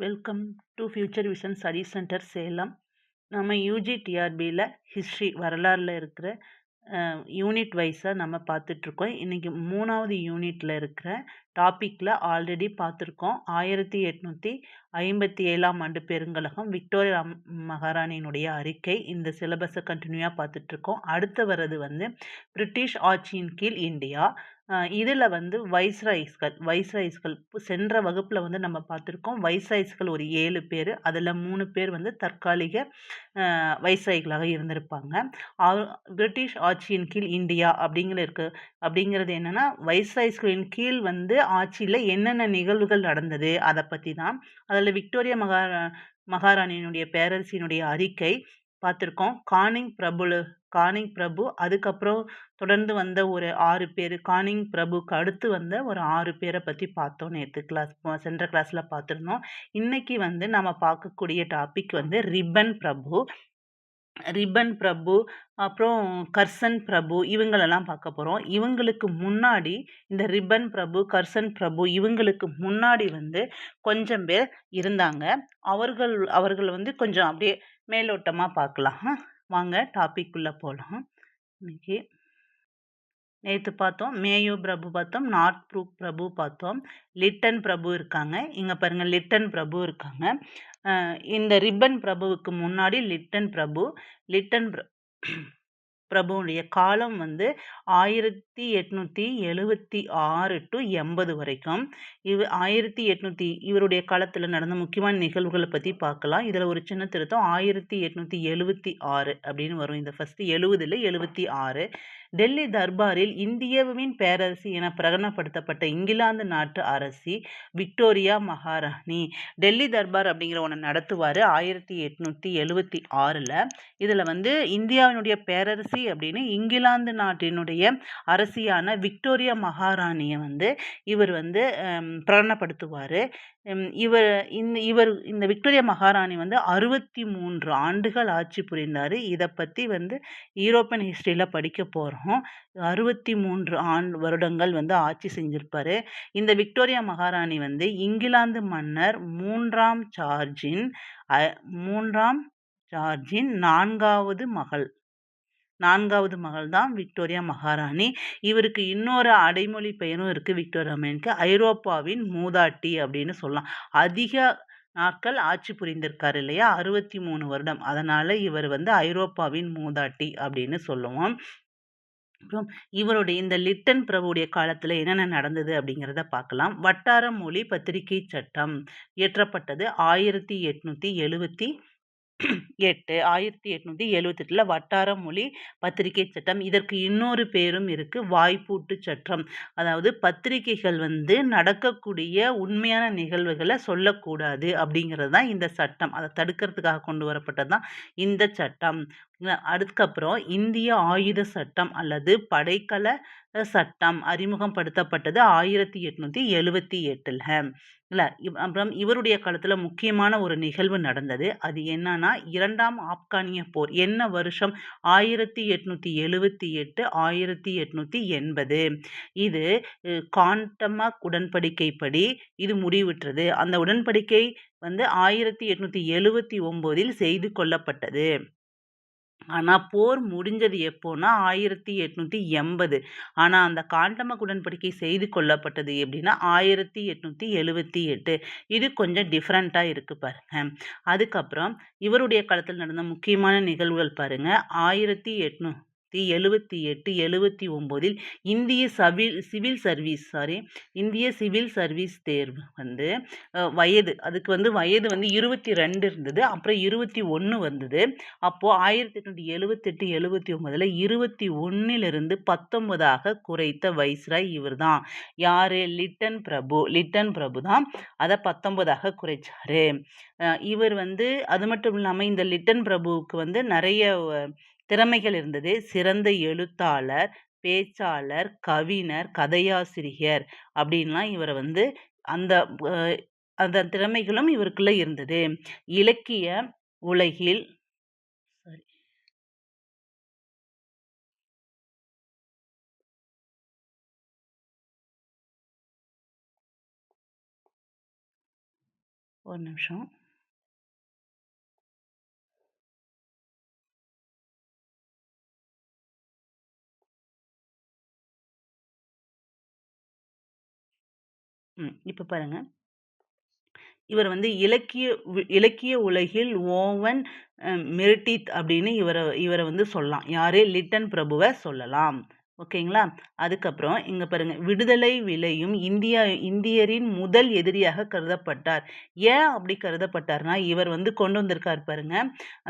Welcome to future vision study centre Salem. நம்ம UG டிஆர்பியில் history வரலாறில் இருக்கிற யூனிட் வைஸாக நம்ம பார்த்துட்ருக்கோம். இன்றைக்கி 3வது யூனிட்டில் இருக்கிற டாப்பிக்கில் ஆல்ரெடி பார்த்துருக்கோம். 1857ஆம் ஆண்டு பெருங்கலகம், விக்டோரியா மகாராணியினுடைய அறிக்கை. இந்த சிலபஸை கண்டினியூவாக பார்த்துட்ருக்கோம். அடுத்து வர்றது வந்து பிரிட்டிஷ் ஆட்சியின் கீழ் இந்தியா. இதில் வந்து வைஸ்ராய்ஸ்கள் சென்ற வகுப்பில் வந்து நம்ம பார்த்துருக்கோம். வைஸ்ராய்ஸ்கள் ஒரு 7 பேர், அதில் 3 பேர் வந்து தற்காலிக வைஸ்ராய்களாக இருந்திருப்பாங்க. பிரிட்டிஷ் ஆட்சியின் கீழ் இந்தியா அப்படிங்கிறது என்னன்னா, வைஸ்ராய்ஸ்களின் கீழ் வந்து ஆட்சியில் என்னென்ன நிகழ்வுகள் நடந்தது அதை பற்றி தான். அதில் விக்டோரியா மகாராணியினுடைய பேரரசினுடைய அறிக்கை பார்த்துருக்கோம். கானிங் பிரபு, அதுக்கப்புறம் தொடர்ந்து வந்த ஒரு 6 பேர், கானிங் பிரபுக்கு அடுத்து வந்த ஒரு 6 பேரை பற்றி பார்த்தோம். சென்ற கிளாஸில் பார்த்துருந்தோம். இன்னைக்கு வந்து நம்ம பார்க்கக்கூடிய டாபிக் வந்து ரிப்பன் பிரபு, அப்புறம் கர்சன் பிரபு, இவங்களெல்லாம் பார்க்க போகிறோம். இவங்களுக்கு முன்னாடி இந்த ரிப்பன் பிரபு, கர்சன் பிரபு இவங்களுக்கு முன்னாடி வந்து கொஞ்சம் பேர் இருந்தாங்க. அவர்கள் வந்து கொஞ்சம் அப்படியே மேலோட்டமாக பார்க்கலாம். வாங்க டாபிக்குள்ளே போகலாம். இன்னைக்கு நேற்று பார்த்தோம் மேயோ பிரபு பார்த்தோம், நார்த் ப்ரூக் பிரபு பார்த்தோம், லிட்டன் பிரபு இருக்காங்க. இங்கே பாருங்கள், லிட்டன் பிரபு இருக்காங்க. இந்த ரிப்பன் பிரபுவுக்கு முன்னாடி லிட்டன் பிரபுவுடைய காலம் வந்து 1876 டு 80 வரைக்கும். இவருடைய காலத்தில் நடந்த முக்கியமான நிகழ்வுகளை பற்றி பார்க்கலாம். இதில் ஒரு சின்ன திருத்தம், 1876 அப்படின்னு வரும். இந்த ஃபஸ்ட்டு 70 76. டெல்லி தர்பாரில் இந்தியாவின் பேரரசி என பிரகடனப்படுத்தப்பட்ட இங்கிலாந்து நாட்டு அரசி விக்டோரியா மகாராணி. டெல்லி தர்பார் அப்படிங்கிற ஒன்று நடத்துவார் 1876. இதில் வந்து இந்தியாவினுடைய பேரரசி அப்படின்னு இங்கிலாந்து நாட்டினுடைய அரசியான விக்டோரியா மகாராணியை வந்து இவர் வந்து பிரகடனப்படுத்துவார். இந்த விக்டோரியா மகாராணி வந்து 63 ஆண்டுகள் ஆட்சி புரிந்தார். இதை பற்றி வந்து யூரோப்பியன் ஹிஸ்ட்ரியில் படிக்க போகிறோம். 63 வருடங்கள் வந்து ஆட்சி செஞ்சிருப்பாரு. இந்த விக்டோரியா மகாராணி வந்து இங்கிலாந்து மன்னர் மூன்றாம் ஜார்ஜின் 4வது மகள் தான் விக்டோரியா மகாராணி. இவருக்கு இன்னொரு அடைமொழி பெயரும் இருக்குது விக்டோரியாவுக்கு, ஐரோப்பாவின் மூதாட்டி அப்படின்னு சொல்லலாம். அதிக நாட்கள் ஆட்சி புரிந்திருக்காரு இல்லையா, 63 வருடம். அதனால இவர் வந்து ஐரோப்பாவின் மூதாட்டி அப்படின்னு சொல்லுவோம். அப்புறம் இவருடைய இந்த லிட்டன் பிரபுடைய காலத்தில் என்னென்ன நடந்தது அப்படிங்கிறத பார்க்கலாம். வட்டார மொழி பத்திரிகை சட்டம் இயற்றப்பட்டது 1878 வட்டார மொழி பத்திரிகை சட்டம். இதற்கு இன்னொரு பேரும் இருக்கு, வாய்ப்பூட்டு சட்டம். அதாவது பத்திரிகைகள் வந்து நடக்கக்கூடிய உண்மையான நிகழ்வுகளை சொல்லக்கூடாது அப்படிங்கிறது தான் இந்த சட்டம். அதை தடுக்கிறதுக்காக கொண்டு வரப்பட்டது தான் இந்த சட்டம். அதுக்கப்புறம் இந்திய ஆயுத சட்டம் அல்லது படைக்கல சட்டம் அறிமுகப்படுத்தப்பட்டது 1878. அப்புறம் இவருடைய காலத்தில் முக்கியமான ஒரு நிகழ்வு நடந்தது. அது என்னன்னா, 2ஆம் ஆப்கானிய போர். என்ன வருஷம்? 1878 1880. இது காண்டமக் உடன்படிக்கைப்படி இது முடிவுற்றது. அந்த உடன்படிக்கை வந்து 1879 செய்து கொள்ளப்பட்டது. ஆனால் போர் முடிஞ்சது எப்போன்னா 1880. ஆனால் அந்த காண்டமக் உடன்படிக்கை செய்து கொள்ளப்பட்டது எப்படின்னா 1878. இது கொஞ்சம் டிஃப்ரெண்ட்டாக இருக்குது பாருங்க. அதுக்கப்புறம் இவருடைய காலத்தில் நடந்த முக்கியமான நிகழ்வுகள் பாருங்க. 1878 79 இந்திய சிவில் சர்வீஸ் தேர்வு வந்து அதுக்கு வந்து வயது வந்து 22 இருந்தது. அப்புறம் 21 வந்தது. அப்போது 1878 79 21 19 குறைத்த வைஸ்ராய் இவர் தான். யாரு? லிட்டன் பிரபு தான் அதை 19 குறைச்சாரு. இவர் வந்து அது மட்டும் இல்லாமல் இந்த லிட்டன் பிரபுவுக்கு வந்து நிறைய திறமைகள் இருந்தது. சிறந்த எழுத்தாளர், பேச்சாளர், கவிஞர், கதையாசிரியர் அப்படின்லாம் இவரை வந்து அந்த திறமைகளும் இவருக்குள்ள இருந்தது. இலக்கிய உலகில் ஒரு நிமிஷம். இப்ப பாருங்க. இவர் வந்து இலக்கிய உலகில் ஓவன் மெர்டித் அப்படின்னு இவர வந்து சொல்லலாம். யாரு? லிட்டன் பிரபுவ சொல்லலாம். ஓகேங்களா? அதுக்கப்புறம் இங்க பாருங்க. விடுதலை விளையும் இந்தியரின் முதல் எதிரியாக கருதப்பட்டார். ஏன் அப்படி கருதப்பட்டார்னா, இவர் வந்து கொண்டு வந்திருக்காரு பாருங்க.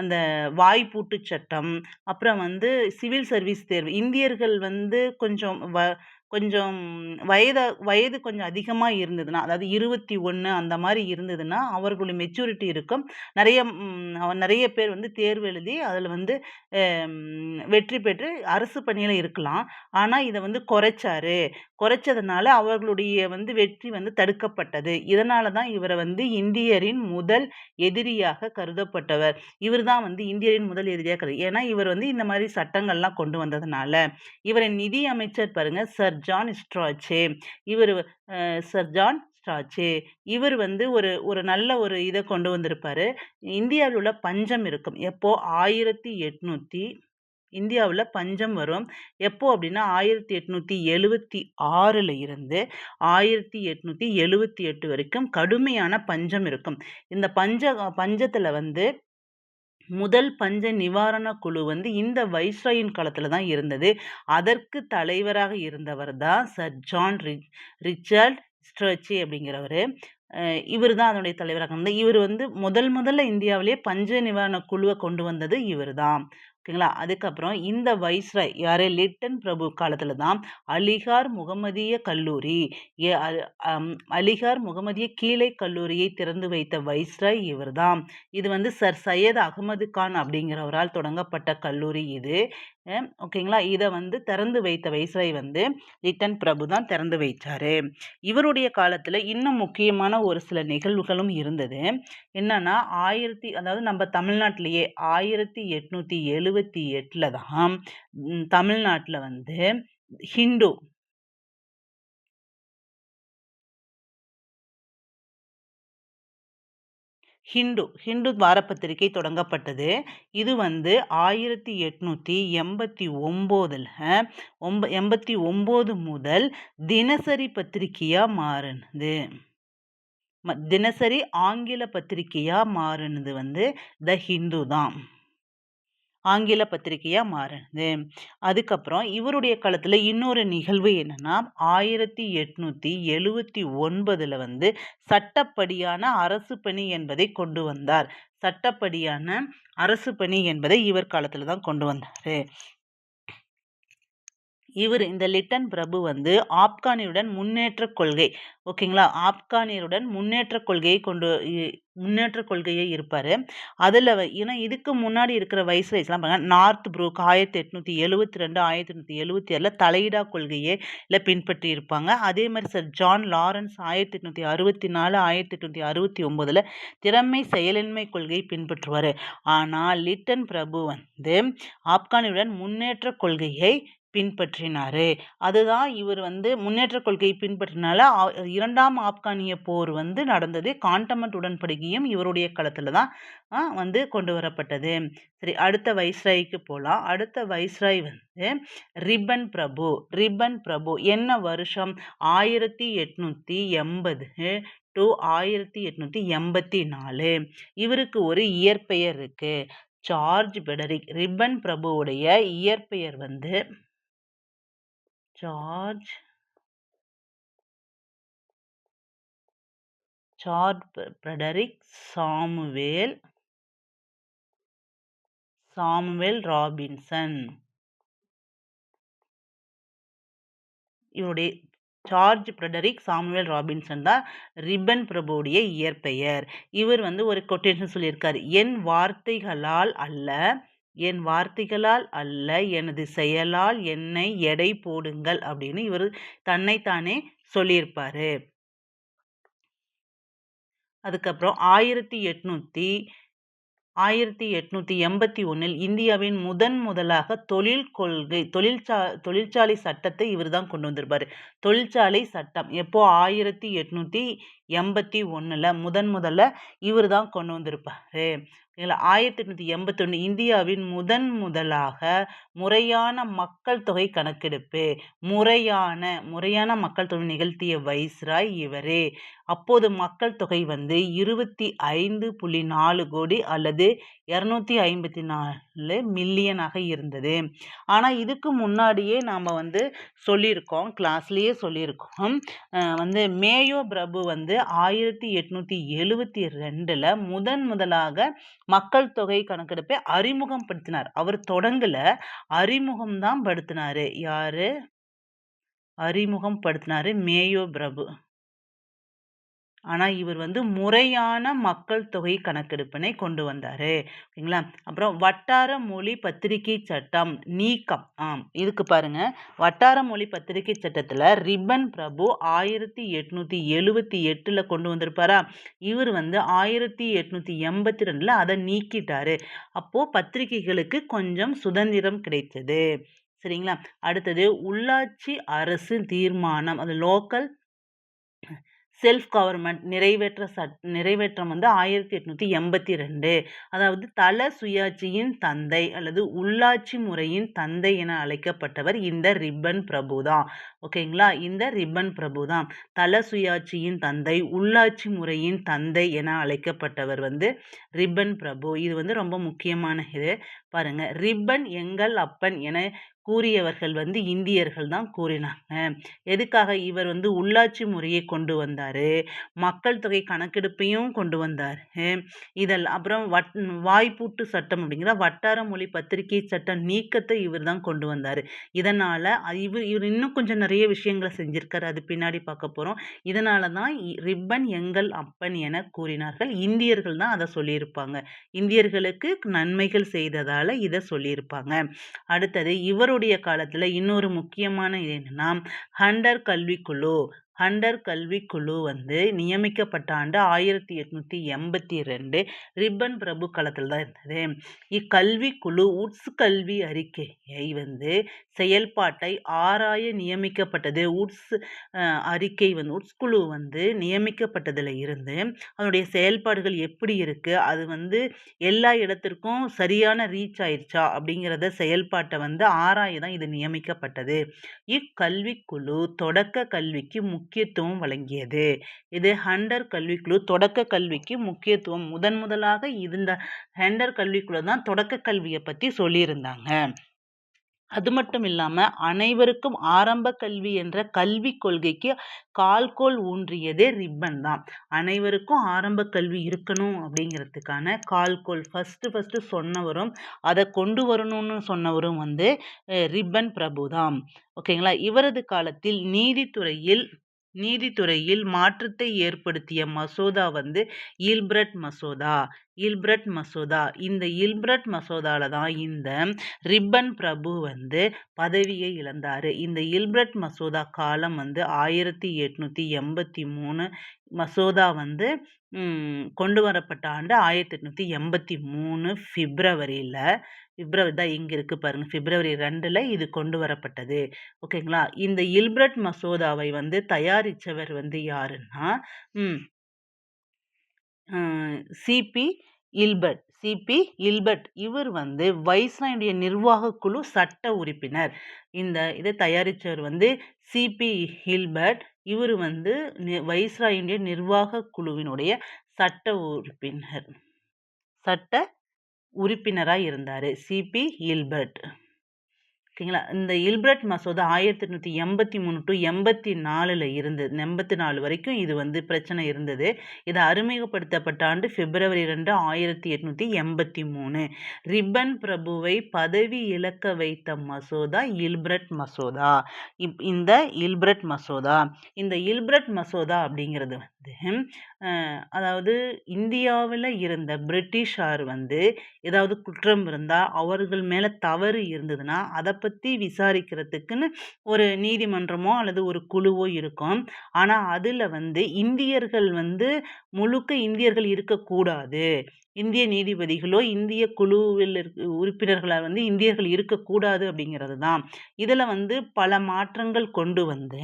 அந்த வாய்ப்பூட்டு சட்டம், அப்புறம் வந்து சிவில் சர்வீஸ் தேர்வு. இந்தியர்கள் வந்து கொஞ்சம் வயது கொஞ்சம் அதிகமா இருந்ததுன்னா, அதாவது 21 அந்த மாரி இருந்ததுன்னா, அவர்களுடைய மெச்சூரிட்டி இருக்கும். நெறைய பேர் வந்து தேர்வு எழுதி அதுல வந்து வெற்றி பெற்று அரசு பணியில இருக்கலாம். ஆனா, இத வந்து குறைச்சாரு. குறைச்சதுனால அவர்களுடைய வந்து வெற்றி வந்து தடுக்கப்பட்டது. இதனால தான் இவர வந்து இந்தியரின் முதல் எதிரியாக கருதப்பட்டவர். இவர் தான் வந்து இந்தியரின் முதல் எதிரியா ஏன்னா, இவர் வந்து இந்த மாரி சட்டங்கள்லாம் கொண்டு வந்ததுனால. இவரின் நிதி அமைச்சர் பாருங்க, சர் ஜான் ஸ்ட்ராச்சே. இவரு சர் ஜான் ஸ்ட்ராச்சே. இவர் வந்து ஒரு ஒரு நல்ல ஒரு இத கொண்டு வந்திருப்பாரு. இந்தியாவில் உள்ள பஞ்சம் இருக்கும். எப்போ 1800 இந்தியாவுல பஞ்சம் வரும். எப்போ அப்டின்னா 1876ல இருந்து 1878 வரைக்கும் கடுமையான பஞ்சம் இருக்கும். இந்த பஞ்சத்துல வந்து முதல் பஞ்ச நிவாரண குழு வந்து இந்த வைஸ்ராயின் காலத்துல தான் இருந்தது. அதற்கு தலைவராக இருந்தவர் தான் சர் ஜான் ரிச்சர்ட் ஸ்ட்ரெச்சி அப்படிங்கிறவரு. இவரு தான் அதனுடைய தலைவராக இருந்தார். இவரு வந்து முதல்ல இந்தியாவிலேயே பஞ்ச நிவாரண குழுவ கொண்டு வந்தது இவரு தான். ஓகேங்களா? அதுக்கப்புறம் இந்த வைஸ்ராய் யாரு? லிட்டன் பிரபு காலத்துல தான் அலிகார் முகமதிய கல்லூரி, எ அ அம் அலிகார் முகமதிய கீழை கல்லூரியை திறந்து வைத்த வைஸ்ராய் இவர்தான். இது வந்து சர் சையத் அகமது கான் அப்படிங்கிறவரால் தொடங்கப்பட்ட கல்லூரி இது. ஓகேங்களா? இத வந்து திறந்து வைத்த வைஸ்ராய் வந்து லிட்டன் பிரபு தான் திறந்து வைச்சாரு. இவருடைய காலத்துல இன்னும் முக்கியமான ஒரு சில நிகழ்வுகளும் இருந்தது. என்னன்னா, அதாவது நம்ம தமிழ்நாட்டிலேயே 1878ல தான் தமிழ்நாட்டுல வந்து ஹிண்டு ஹிண்டு வாரப்பத்திரிகை தொடங்கப்பட்டது. இது வந்து 1889ல 89 முதல் தினசரி பத்திரிகையா மாறுனது. தினசரி ஆங்கில பத்திரிகையா மாறுனது வந்து த ஹிந்து தான். ஆங்கில பத்திரிகையா மாறுனது. அதுக்கப்புறம் இவருடைய காலத்துல இன்னொரு நிகழ்வு என்னன்னா, 1879ல வந்து சட்டப்படியான அரசு பணி என்பதை கொண்டு வந்தார். சட்டப்படியான அரசு பணி என்பதை இவர் காலத்துல தான் கொண்டு வந்தாரு. இந்த லிட்டன் பிரபு வந்து ஆப்கானியருடன் முன்னேற்ற கொள்கை, ஓகேங்களா? ஆப்கானியருடன் முன்னேற்ற கொள்கையை இருப்பாரு. ஏன்னா இதுக்கு முன்னாடி இருக்கிற வைஸ்ராய்ஸ்லாம் பாருங்க, நார்த் புரூக் 1872, 1876ல தலையிடா கொள்கையை பின்பற்றி இருப்பாங்க. அதே மாதிரி சர் ஜான் லாரன்ஸ் 1864, 1869ல திறமை செயலின்மை கொள்கையை பின்பற்றுவாரு. ஆனால் லிட்டன் பிரபு வந்து ஆப்கானியருடன் முன்னேற்ற கொள்கையை பின்பற்றினாரு. அதுதான் இவர் வந்து முன்னேற்ற கொள்கையை பின்பற்றினால 2ஆம் ஆப்கானிய போர் வந்து நடந்தது. கான்டமென்ட் உடன்படிக்கையும் இவருடைய காலத்துல தான் வந்து கொண்டு வரப்பட்டது. சரி, அடுத்த வைஸ்ராய்க்கு போலாம். அடுத்த வைஸ்ராய் வந்து ரிப்பன் பிரபு. என்ன வருஷம்? 1880 to 1884. இவருக்கு ஒரு இயற்பெயர் இருக்கு. ஜார்ஜ் பெடரிக். ரிப்பன் பிரபுவுடைய இயற்பெயர் வந்து ஜார்ஜ் ஃபிரெடரிக் சாமுவேல் ராபின்சன். இவருடைய ஜார்ஜ் ஃபிரெடரிக் சாமுவேல் ராபின்சன் தான் ரிப்பன் பிரபுவுடைய இயற்பெயர். இவர் வந்து ஒரு கொட்டேஷன் சொல்லியிருக்காரு. என் வார்த்தைகளால் அல்ல எனது செயலால் என்னை எடை போடுங்கள் அப்படின்னு இவர் தன்னைத்தானே சொல்லியிருப்பாரு. அதுக்கப்புறம் 1881 இந்தியாவின் முதலாக தொழிற்சாலை சட்டத்தை இவர்தான் கொண்டு வந்திருப்பாரு. தொழிற்சாலை சட்டம் எப்போ 1881 முதல்ல இவர்தான் கொண்டு வந்திருப்பாரு. 1881 இந்தியாவின் முதலாக முறையான மக்கள் தொகை கணக்கெடுப்பு முறையான மக்கள் தொகை நிகழ்த்திய வைஸ்ராய் இவரே. அப்போது மக்கள் தொகை 25.4 கோடி அல்லது 254 மில்லியனாக இருந்தது. ஆனா இதுக்கு முன்னாடியே நாம சொல்லியிருக்கோம், கிளாஸ்லயே சொல்லியிருக்கோம். மேயோ பிரபு 1872ல முதலாக மக்கள் தொகை கணக்கெடுப்பை அறிமுகம் படுத்தினார். அவர் தொடங்கல, அறிமுகம் தான் படுத்தினாரு. யாரு அறிமுகம் படுத்தினாரு? மேயோ பிரபு. ஆனா இவர் முறையான மக்கள் தொகை கணக்கெடுப்பினை கொண்டு வந்தாரு. ஓகேங்களா? அப்புறம் வட்டார மொழி பத்திரிகை சட்டம் நீக்கம். இதுக்கு பாருங்க, வட்டார மொழி பத்திரிகை சட்டத்துல ரிப்பன் பிரபு 1878ல கொண்டு வந்திருப்பாரா. இவர் 1882ல அதை நீக்கிட்டாரு. அப்போ பத்திரிகைகளுக்கு கொஞ்சம் சுதந்திரம் கிடைத்தது. சரிங்களா? அடுத்தது உள்ளாட்சி அரசு தீர்மானம், அது லோக்கல் செல்ஃப் கவர்மெண்ட் நிறைவேற்றம் 1882. அதாவது தல சுயாட்சியின் தந்தை அல்லது உள்ளாட்சி முறையின் தந்தை என அழைக்கப்பட்டவர் இந்த ரிப்பன் பிரபு தான். ஓகேங்களா? இந்த ரிப்பன் பிரபு தான் தல சுயாட்சியின் தந்தை, உள்ளாட்சி முறையின் தந்தை என அழைக்கப்பட்டவர் ரிப்பன் பிரபு. இது ரொம்ப முக்கியமான இது. பாருங்க, ரிப்பன் எங்கள் அப்பன் என கூறியவர்கள் இந்தியர்கள் தான் கூறினாங்க. எதுக்காக? இவர் உள்ளாட்சி முறையை கொண்டு வந்தாரு, மக்கள் தொகை கணக்கெடுப்பையும் கொண்டு வந்தாரு. அப்புறம் வாய்ப்பூட்டு சட்டம் அப்படிங்கிற வட்டார மொழி பத்திரிகை சட்டம் நீக்கத்தை இவர் தான் கொண்டு வந்தாரு. இதனால இவர் இன்னும் கொஞ்சம் நிறைய விஷயங்களை செஞ்சிருக்காரு, அது பின்னாடி பார்க்க போறோம். இதனால தான் ரிப்பன் எங்கள் அப்பன் என கூறினார்கள். இந்தியர்கள் தான் அதை சொல்லியிருப்பாங்க. இந்தியர்களுக்கு நன்மைகள் செய்ததால இதை சொல்லியிருப்பாங்க. அடுத்தது இவருடைய காலத்துல இன்னொரு முக்கியமான இது என்னன்னா, ஹண்டர் கல்விக்குழு நியமிக்கப்பட்ட ஆண்டு 1882. ரிப்பன் பிரபு காலத்தில் தான் இருந்தது. இக்கல்விக்குழு உட்ஸ் கல்வி அறிக்கையை செயல்பாட்டை ஆராய நியமிக்கப்பட்டது. உட்ஸ் குழு நியமிக்கப்பட்டதுல இருந்து அதனுடைய செயல்பாடுகள் எப்படி இருக்கு, அது எல்லா இடத்திற்கும் சரியான ரீச் ஆயிடுச்சா அப்படிங்கிறத செயல்பாட்டை ஆராய தான் இது நியமிக்கப்பட்டது. இக்கல்விக்குழு தொடக்க கல்விக்கு முக்கியத்துவம் வழங்கியது. இது ஹண்டர் கல்விக்குழு தொடக்க கல்விக்கு முக்கியத்துவம். முதலாக இந்த ஹண்டர் கல்விக்குழு தான் தொடக்க கல்வியை பத்தி சொல்லியிருந்தாங்க. அது மட்டும் இல்லாம அனைவருக்கும் ஆரம்ப கல்வி என்ற கல்விக் கொள்கைக்கு கால்கோல் ஊன்றியதே ரிப்பன் தான். அனைவருக்கும் ஆரம்ப கல்வி இருக்கணும் அப்படிங்கிறதுக்கான கால்கோல் ஃபர்ஸ்ட் சொன்னவரும் அதை கொண்டு வரணும்னு சொன்னவரும் ரிப்பன் பிரபு தான். ஓகேங்களா? இவரது காலத்தில் நீதித்துறையில் மாற்றத்தை ஏற்படுத்திய மசோதா ஈல்பிரட் மசோதா. இந்த ஈல்பிரட் மசோதால தான் இந்த ரிப்பன் பிரபு பதவியை இழந்தாரு. இந்த ஈல்பிரட் மசோதா காலம் 1883. மசோதா கொண்டு வரப்பட்ட ஆண்டு 1883 பிப்ரவரி தான். இங்க இருக்கு பாருங்க, பிப்ரவரி 2ல இது கொண்டு வரப்பட்டது. ஓகேங்களா? இந்த ஈல்பிரட் மசோதாவை தயாரிச்சவர் யாருன்னா சிபி இல்பர்ட். இவர் வைஸ்ராயுடைய நிர்வாக குழு சட்ட உறுப்பினர். இதை தயாரிச்சவர் சிபி இல்பர்ட். இவர் வைஸ்ராயுடைய நிர்வாக குழுவினுடைய சட்ட உறுப்பினராக இருந்தாரு, சிபி இல்பர்ட். ஓகேங்களா? இந்த ஈல்பிரட் மசோதா 1883 to 84 இருந்தது. 84 வரைக்கும் இது பிரச்சனை இருந்தது. இது அறிமுகப்படுத்தப்பட்ட ஆண்டு பிப்ரவரி 2, 1883. ரிப்பன் பிரபுவை பதவி இழக்க வைத்த மசோதா ஈல்பிரட் மசோதா. இந்த ஈல்பிரட் மசோதா அப்படிங்கிறது அதாவது இந்தியாவில் இருந்த பிரிட்டிஷார் ஏதாவது குற்றம் இருந்தா, அவர்கள் மேல தவறு இருந்ததுன்னா அதை பத்தி விசாரிக்கிறதுக்குன்னு ஒரு நீதிமன்றமோ அல்லது ஒரு குழுவோ இருக்கும். ஆனா அதுல இந்தியர்கள் முழுக்க இந்தியர்கள் இருக்கக்கூடாது. இந்திய நீதிபதிகளோ, இந்திய குழுவில் உறுப்பினர்களா வந்து இந்தியர்கள் இருக்கக்கூடாது அப்படிங்கிறது தான். இதுல வந்து பல மாற்றங்கள் கொண்டு வந்து,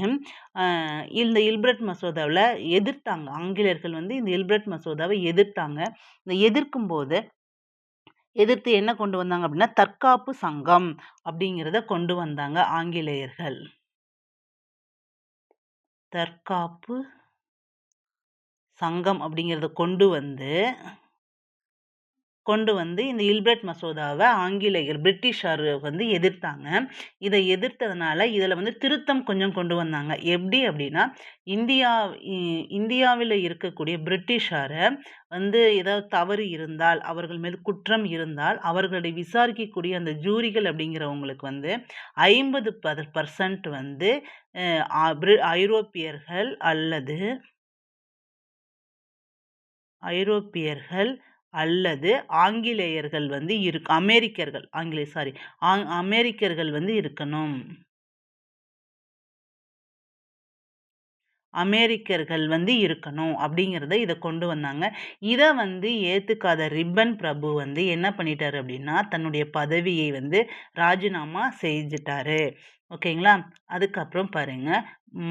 இந்த இல்பர்ட் மசோதாவுல எதிர்த்தாங்க. ஆங்கிலேயர்கள் வந்து இந்த இல்பர்ட் மசோதாவை எதிர்த்தாங்க. இந்த எதிர்த்து என்ன கொண்டு வந்தாங்க அப்படின்னா, தற்காப்பு சங்கம் அப்படிங்கிறத கொண்டு வந்தாங்க ஆங்கிலேயர்கள். தற்காப்பு சங்கம் அப்படிங்கிறத கொண்டு வந்து இந்த இல்பர்ட் மசோதாவை பிரிட்டிஷார் வந்து எதிர்த்தாங்க. இதை எதிர்த்ததுனால இதில் வந்து திருத்தம் கொஞ்சம் கொண்டு வந்தாங்க. எப்படி அப்படின்னா, இந்தியாவில் இருக்கக்கூடிய பிரிட்டிஷாரை வந்து ஏதாவது தவறு இருந்தால், அவர்கள் மீது குற்றம் இருந்தால், அவர்களை விசாரிக்கக்கூடிய அந்த ஜூரிகள் அப்படிங்கிறவங்களுக்கு வந்து 50% வந்து ஐரோப்பியர்கள் அல்லது ஆங்கிலேயர்கள் வந்து அமெரிக்கர்கள் வந்து இருக்கணும். அமெரிக்கர்கள் வந்து இருக்கணும் அப்படிங்கிறத இதை கொண்டு வந்தாங்க. இதை வந்து ஏத்துக்காத ரிப்பன் பிரபு வந்து என்ன பண்ணிட்டாரு அப்படின்னா, தன்னுடைய பதவியை வந்து ராஜினாமா செஞ்சுட்டாரு. ஓகேங்களா? அதுக்கப்புறம் பாருங்க,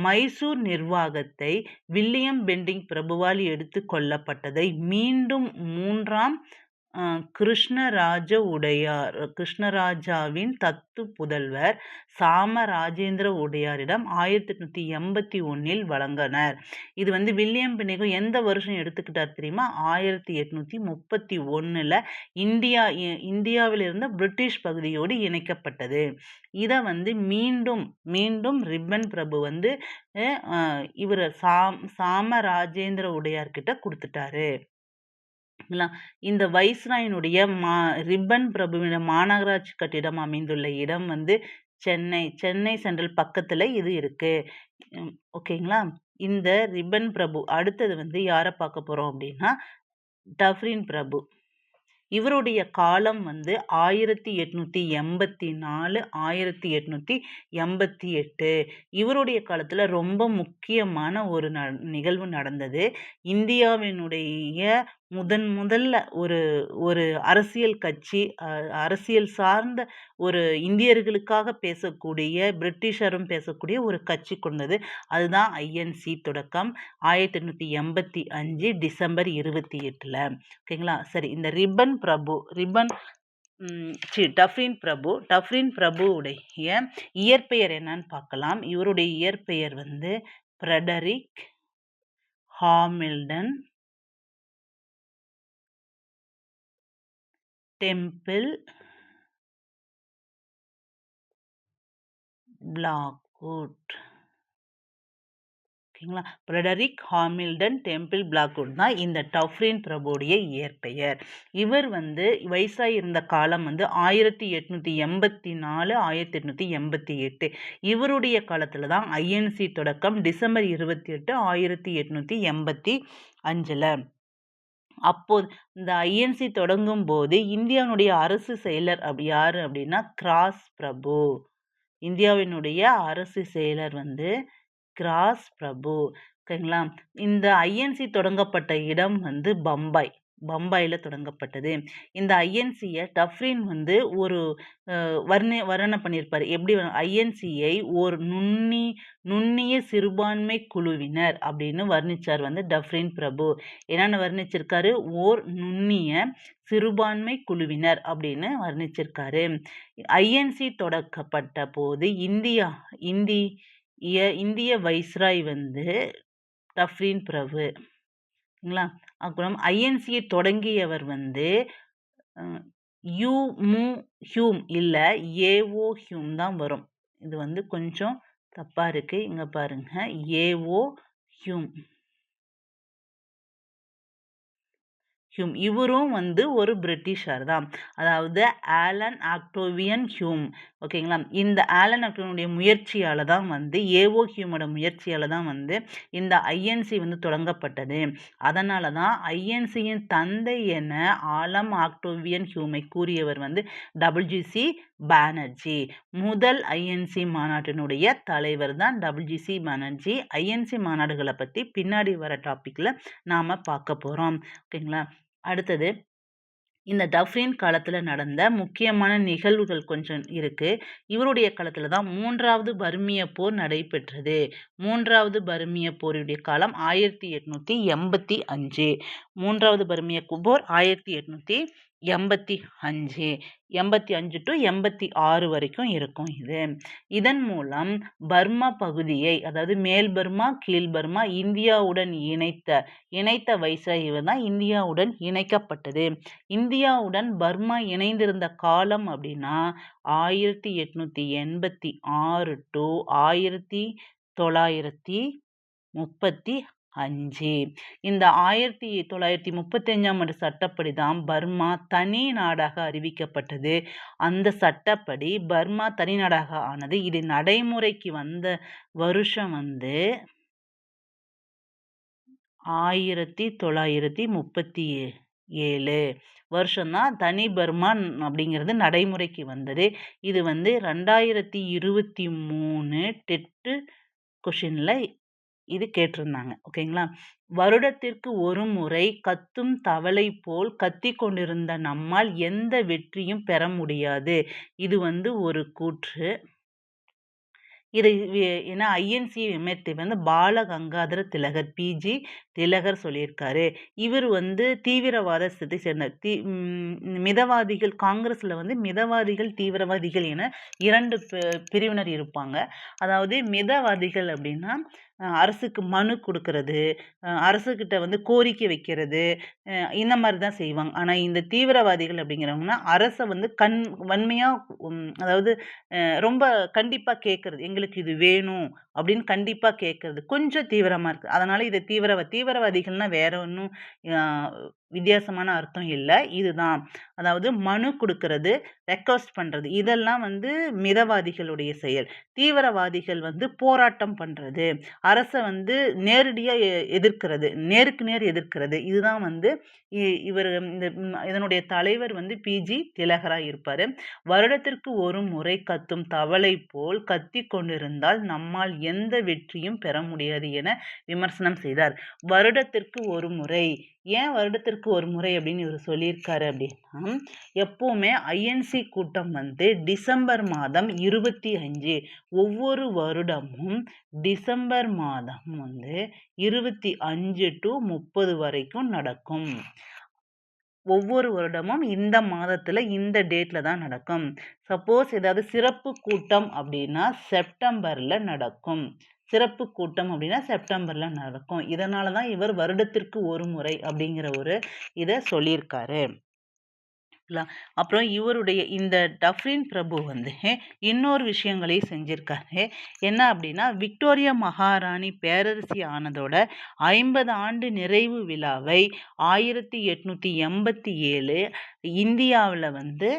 மைசூர் நிர்வாகத்தை வில்லியம் பெண்டிங் பிரபுவால் எடுத்துக் கொள்ளப்பட்டதை மீண்டும் 3ஆம் கிருஷ்ணராஜாவின் தத்து புதல்வர் சாமராஜேந்திர உடையாரிடம் 1881 வழங்கினர். இது வந்து வில்லியம் பெண்டிங் எந்த வருஷம் எடுத்துக்கிட்டார் தெரியுமா? 1831 இந்தியாவில் இருந்த பிரிட்டிஷ் பகுதியோடு இணைக்கப்பட்டது. இதை வந்து மீண்டும் ரிப்பன் பிரபு வந்து இவர் சாமராஜேந்திர உடையார்கிட்ட கொடுத்துட்டாரு. இந்த வைஸ்ராயினுடைய ரிப்பன் பிரபுவின் மாநகராட்சி கட்டிடம் அமைந்துள்ள இடம் வந்து சென்னை சென்ட்ரல் பக்கத்துல இது இருக்கு. ஓகேங்களா? இந்த ரிப்பன் பிரபு அடுத்தது வந்து யாரை பார்க்க போறோம் அப்படின்னா, டஃப்ரின் பிரபு. இவருடைய காலம் வந்து 1884 1888. இவருடைய காலத்துல ரொம்ப முக்கியமான ஒரு நிகழ்வு நடந்தது. இந்தியாவினுடைய முதல்ல ஒரு அரசியல் கட்சி, அரசியல் சார்ந்த ஒரு இந்தியர்களுக்காக பேசக்கூடிய, பிரிட்டிஷரும் பேசக்கூடிய ஒரு கட்சி கொண்டது. அதுதான் ஐஎன்சி தொடக்கம் 1885 டிசம்பர் 28. ஓகேங்களா? சரி, இந்த டஃப்ரின் பிரபுவுடைய இயற்பெயர் என்னன்னு பார்க்கலாம். இவருடைய இயற்பெயர் வந்து ஃபிரெடரிக் ஹாமில்டன் டெம்பிள் பிளாக்வுட். ஓகேங்களா? ஃபிரெடரிக் ஹாமில்டன் டெம்பிள் பிளாக்வுட் தான் இந்த டஃப்ரின் பிரபுடைய இயற்பெயர். இவர் வந்து வைஸ்ராய் இருந்த காலம் வந்து 1884 1888. இவருடைய காலத்துல தான் ஐஎன்சி தொடக்கம் டிசம்பர் 28 1885. அப்போது இந்த ஐஎன்சி தொடங்கும் போது இந்தியாவுடைய அரசு செயலர் யாரு அப்படின்னா கிராஸ் பிரபு. இந்தியாவினுடைய அரசு செயலர் வந்து கிராஸ் பிரபு. ஓகேங்களா? இந்த ஐஎன்சி தொடங்கப்பட்ட இடம் வந்து பம்பாயில தொடங்கப்பட்டது. இந்த ஐஎன்சியை டஃப்ரின் வந்து ஒரு வர்ணனை பண்ணியிருப்பாரு. எப்படி ஐஎன்சியை ஒரு நுண்ணிய சிறுபான்மை குழுவினர் அப்படின்னு வர்ணிச்சார் வந்து டஃப்ரின் பிரபு. என்னென்ன வர்ணிச்சிருக்காரு? ஓர் நுண்ணிய சிறுபான்மை குழுவினர் அப்படின்னு வர்ணிச்சிருக்காரு. ஐஎன்சி தொடக்கப்பட்ட போது இந்திய வைஸ்ராய் வந்து டஃப்ரின் பிரபு. அப்புறம் ஐஎன்சியை தொடங்கியவர் வந்து ஹியூம் இல்ல ஏஓ ஹியூம் தான் வரும். இது வந்து கொஞ்சம் தப்பா இருக்கு. இங்க பாருங்க, ஏஓ ஹியூம். ஹியூம் இவரும் வந்து ஒரு பிரிட்டிஷர் தான். அதாவது ஆலன் ஆக்டோவியன் ஹியூம். ஓகேங்களா? இந்த ஆலன் ஆக்டோவியனுடைய முயற்சியால தான் வந்து ஏஓ ஹியூமோட முயற்சியால தான் வந்து இந்த ஐஎன்சி வந்து தொடங்கப்பட்டது. அதனால தான் ஐஎன்சியின் தந்தை என ஆலம் ஆக்டோவியன் ஹியூமை கூறியவர் வந்து டபிள்யூஜிசி பானர்ஜி. முதல் ஐஎன்சி மாநாட்டினுடைய தலைவர் தான் டபிள்யூஜிசி பானர்ஜி. ஐஎன்சி மாநாடுகளை பற்றி பின்னாடி வர டாப்பிக்கில் நாம் பார்க்க போகிறோம். ஓகேங்களா? அடுத்தது இந்த டஃப்ரின் காலத்தில் நடந்த முக்கியமான நிகழ்வுகள் கொஞ்சம் இருக்கு. இவருடைய காலத்தில் தான் 3வது பர்மிய போர் நடைபெற்றது. 3வது பர்மிய போருடைய காலம் 1885. 3வது பர்மிய போர் 1885 85 டு 86 வரைக்கும் இருக்கும் இது. இதன் மூலம் பர்மா பகுதியை, அதாவது மேல் பர்மா, கீழ் பர்மா இந்தியாவுடன் இணைத்த வைஸ்ராய் இவர் தான். இந்தியாவுடன் இணைக்கப்பட்டது. இந்தியாவுடன் பர்மா இணைந்திருந்த காலம் அப்படின்னா 1886 டு 1935. இந்த 1935ஆம் ஆண்டு சட்டப்படி தான் பர்மா தனி நாடாக அறிவிக்கப்பட்டது. அந்த சட்டப்படி பர்மா தனி நாடாக ஆனது. இது நடைமுறைக்கு வந்த வருஷம் வந்து 1937 வருஷம்தான் தனி பர்மான் அப்படிங்கிறது நடைமுறைக்கு வந்தது. இது வந்து 2023 டெட்டு கொஷினில் இது கேட்டிருந்தாங்க. ஓகேங்களா? வருடத்திற்கு ஒரு முறை கத்தும் தவளை போல் கத்திக் கொண்டிருந்த நம்மால் எந்த வெற்றியும் பெற முடியாது. இது வந்து ஒரு கூற்று. இதை ஏன்னா ஐஎன்சி விமர்த்தி வந்து பால கங்காதர திலகர், பிஜி திலகர் சொல்லியிருக்காரு. இவர் வந்து தீவிரவாதத்தை சேர்ந்த மிதவாதிகள். காங்கிரஸில் வந்து மிதவாதிகள், தீவிரவாதிகள் என 2 பிரிவினர் இருப்பாங்க. அதாவது மிதவாதிகள் அப்படின்னா அரசுக்கு மனு கொடுக்கறது, அரசுக்கிட்ட வந்து கோரிக்கை வைக்கிறது, இந்த மாதிரி தான் செய்வாங்க. ஆனால் இந்த தீவிரவாதிகள் அப்படிங்கிறவங்கன்னா அரசை வந்து வன்மையாக, அதாவது ரொம்ப கண்டிப்பாக கேட்கறது, எங்களுக்கு இது வேணும் அப்படின்னு கண்டிப்பாக கேட்கறது கொஞ்சம் தீவிரமாக இருக்குது. அதனால் இது தீவிரவாதிகள்னால் வேற ஒன்றும் வித்தியாசமான அர்த்தம் இல்லை. இதுதான், அதாவது மனு கொடுக்கறது, ரெக்வஸ்ட் பண்ணுறது, இதெல்லாம் வந்து மிதவாதிகளுடைய செயல். தீவிரவாதிகள் வந்து போராட்டம் பண்ணுறது, அரசை வந்து நேரடியாக எதிர்க்கிறது, நேருக்கு நேர் எதிர்க்கிறது. இதுதான் வந்து இவர் இதனுடைய தலைவர் வந்து பிஜி திலகராக இருப்பார். வருடத்திற்கு ஒரு முறை கத்தும் தவளை போல் கத்தி கொண்டிருந்தால் நம்மால் எந்த வெற்றியும் பெற முடியாது என விமர்சனம் செய்தார். வருடத்திற்கு ஒரு முறை, ஏன் வருடத்திற்கு ஒரு முறை அப்படின்னு இவர் சொல்லியிருக்காரு அப்படின்னா, எப்பவுமே ஐஎன்சி கூட்டம் வந்து டிசம்பர் மாதம் 25, ஒவ்வொரு வருடமும் டிசம்பர் மாதம் வந்து 25 டு 30 வரைக்கும் நடக்கும். ஒவ்வொரு வருடமும் இந்த மாதத்துல இந்த டேட்ல தான் நடக்கும். சப்போஸ் ஏதாவது சிறப்பு கூட்டம் அப்படின்னா செப்டம்பர்ல நடக்கும். சிறப்பு கூட்டம் அப்படின்னா செப்டம்பர்ல நடக்கும். இதனால தான் இவர் வருடத்திற்கு ஒரு முறை அப்படிங்கிற ஒரு இதை சொல்லியிருக்காரு. அப்புறம் இவருடைய இந்த டஃப்ரின் பிரபு வந்து இன்னொரு விஷயங்களையும் செஞ்சிருக்காரு. என்ன அப்படின்னா, விக்டோரியா மகாராணி பேரரசி ஆனதோட 50 ஆண்டு நிறைவு விழாவை 1887 இந்தியாவில் வந்து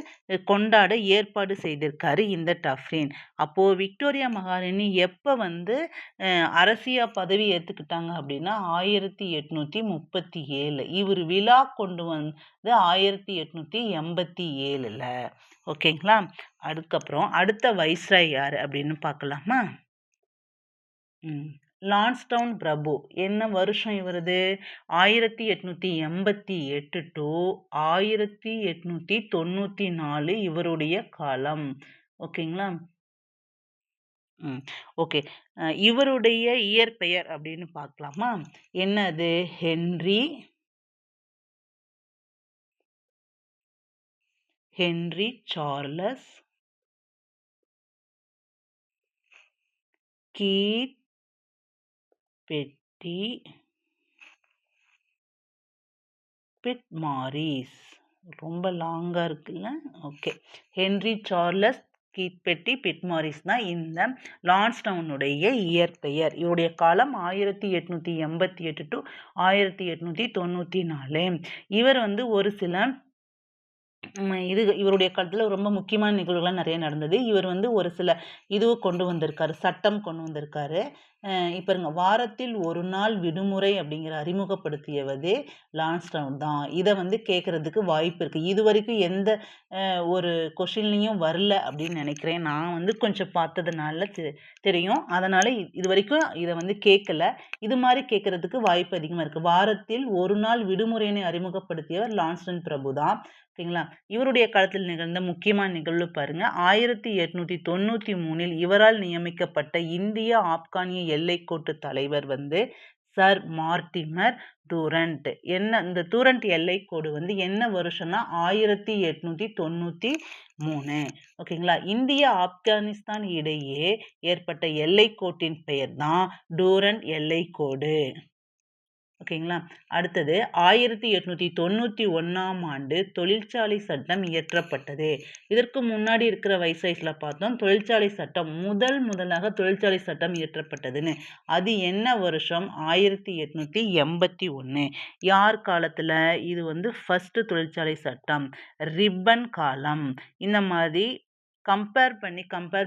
கொண்டாட ஏற்பாடு செய்திருக்காரு இந்த டஃப்ரின். அப்போது விக்டோரியா மகாராணி எப்போ வந்து அரசியா பதவி ஏற்றுக்கிட்டாங்க அப்படின்னா 1837. இவர் விழா கொண்டு வந்து 1887. ஓகேங்களா? அதுக்கப்புறம் அடுத்த வைஸ்ராய் யார் அப்படின்னு பார்க்கலாமா? லான்ஸ்டவுன் பிரபு. என்ன வருஷம் இவரது? 1888 டு 1894 இவருடைய காலம். ஓகேங்களா? ஓகே. இவருடைய இயற்பெயர் அப்படின்னு பார்க்கலாமா? என்னது? ஹென்றி சார்லஸ் கீத் பெட்டி பிட்மாரிஸ். ரொம்ப லாங்கா இருக்குல்ல? ஓகே. ஹென்றி சார்லஸ் கீத் பெட்டி பிட்மாரிஸ் தான் இந்த லான்ஸ்டவுனுடைய இயற்பெயர். இவருடைய காலம் 1888 டு 1894. இவர் வந்து ஒரு சில இவருடைய காலத்துல ரொம்ப முக்கியமான நிகழ்வுகள்லாம் நிறைய நடந்தது. இவர் வந்து ஒரு சில கொண்டு வந்திருக்காரு. சட்டம் கொண்டு வந்திருக்காரு. இப்ப பாருங்க, வாரத்தில் ஒரு நாள் விடுமுறை அப்படிங்கிற அறிமுகப்படுத்தியவதே லான்ஸ்டவுன் தான். இத வந்து கேட்கறதுக்கு வாய்ப்பு இருக்கு. இதுவரைக்கும் எந்த ஒரு கொஸ்டின்லயும் வரல அப்படின்னு நினைக்கிறேன். நான் வந்து கொஞ்சம் பார்த்ததுனால தெரியும். அதனால இதுவரைக்கும் இத வந்து கேட்கல. இது மாரி கேட்கறதுக்கு வாய்ப்பு அதிகமா இருக்கு. வாரத்தில் ஒரு நாள் விடுமுறையினை அறிமுகப்படுத்தியவர் லான்ஸ்டன் பிரபு தான். ஓகேங்களா? இவருடைய காலத்தில் நிகழ்ந்த முக்கியமான நிகழ்வு பாருங்க. 1893 இவரால் நியமிக்கப்பட்ட இந்திய ஆப்கானிய எல்லைக்கோட்டு தலைவர் வந்து சர் மார்டிமர் டூரண்ட். இந்த டூரண்ட் எல்லைக்கோடு வந்து என்ன வருஷம்னா 1893. ஓகேங்களா? இந்திய ஆப்கானிஸ்தான் இடையே ஏற்பட்ட எல்லைக்கோட்டின் பெயர் தான் டூரண்ட் எல்லைக்கோடு. ஓகேங்களா? அடுத்தது 1891ஆம் ஆண்டு தொழிற்சாலை சட்டம் இயற்றப்பட்டது. இதற்கு முன்னாடி இருக்கிற வைஸ்ராய்ஸ்ல பார்த்தோம் தொழிற்சாலை சட்டம் முதலாக தொழிற்சாலை சட்டம் இயற்றப்பட்டதுன்னு. அது என்ன வருஷம்? 1881. யார் காலத்துல? இது வந்து ஃபர்ஸ்ட் தொழிற்சாலை சட்டம். ரிப்பன் காலம். இந்த மாதிரி கம்பேர்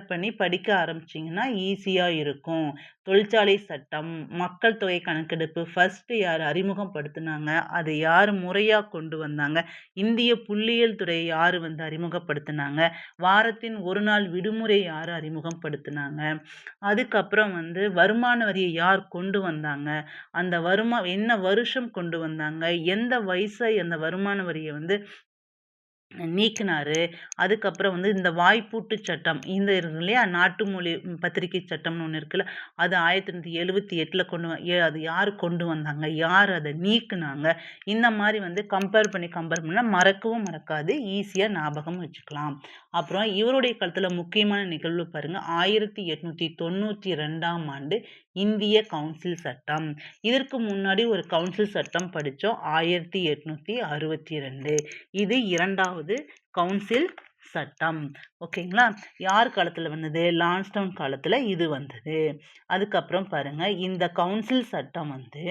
பண்ணி படிக்க ஆரம்பிச்சிங்கன்னா ஈஸியா இருக்கும். தொழிற்சாலை சட்டம், மக்கள் தொகை கணக்கெடுப்பு ஃபர்ஸ்ட் யார் அறிமுகப்படுத்துனாங்க? அதை யார் முறையா கொண்டு வந்தாங்க? இந்திய புள்ளியியல் துறை யார் வந்து அறிமுகப்படுத்துனாங்க? வாரத்தின் ஒரு நாள் விடுமுறை யார் அறிமுகப்படுத்துனாங்க? அதுக்கப்புறம் வந்து வருமான வரியை யார் கொண்டு வந்தாங்க? அந்த என்ன வருஷம் கொண்டு வந்தாங்க? எந்த வயசை அந்த வருமான வரியை வந்து நீக்கினாரு. அதுக்கப்புறம் வந்து இந்த வாய்ப்பூட்டு சட்டம் இந்த இருக்கு இல்லையா? நாட்டு மொழி பத்திரிகை சட்டம்னு ஒண்ணு இருக்குல்ல. அது 1878ல அது யாரு கொண்டு வந்தாங்க? யார் அத நீக்குனாங்க? இந்த மாரி வந்து கம்பேர் பண்ணா மறக்கவும் மறக்காது. ஈஸியா ஞாபகம் வச்சுக்கலாம். அப்புறம் இவருடைய காலத்துல முக்கியமான நிகழ்வு பாருங்க. 1892ஆம் ஆண்டு இந்திய கவுன்சில் சட்டம். இதற்கு முன்னாடி ஒரு கவுன்சில் சட்டம் படிச்சோம். 1862. இது 2வது கவுன்சில் சட்டம். ஓகேங்களா? யார் காலத்துல வந்தது? லான்ஸ்டவுன் காலத்துல இது வந்தது. அதுக்கப்புறம் பாருங்க, இந்த கவுன்சில் சட்டம் வந்து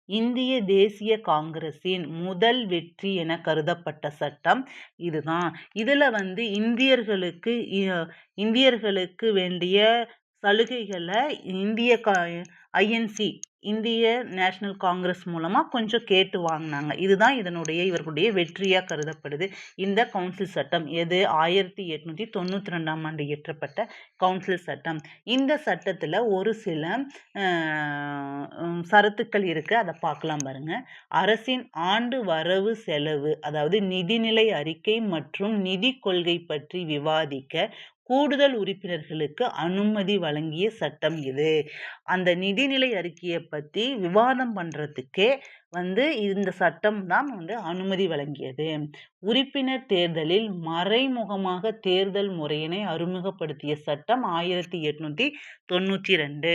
இந்திய தேசிய காங்கிரசின் முதல் வெற்றி என கருதப்பட்ட சட்டம் இதுதான். இதுல வந்து இந்தியர்களுக்கு வேண்டிய சலுகைகளை ஐஎன்சி இந்திய நேஷனல் காங்கிரஸ் மூலமா கொஞ்சம் கேட்டு வாங்கினாங்க. இதுதான் இவர்களுடைய வெற்றியா கருதப்படுது. இந்த கவுன்சில் சட்டம் எது? 1892ஆம் ஆண்டு இயற்றப்பட்ட கவுன்சில் சட்டம். இந்த சட்டத்துல ஒரு சில சரத்துக்கள் இருக்கு. அதை பார்க்கலாம் பாருங்க. அரசின் ஆண்டு வரவு செலவு, அதாவது நிதிநிலை அறிக்கை மற்றும் நிதி கொள்கை பற்றி விவாதிக்க கூடுதல் உறுப்பினர்களுக்கு அனுமதி வழங்கிய சட்டம் இது. அந்த நிதிநிலை அறிக்கையை பத்தி விவாதம் பண்றதுக்கே வந்து இந்த சட்டம் தான் வந்து அனுமதி வழங்கியது. உறுப்பினர் தேர்தலில் மறைமுகமாக தேர்தல் முறையினை அறிமுகப்படுத்திய சட்டம் 1892.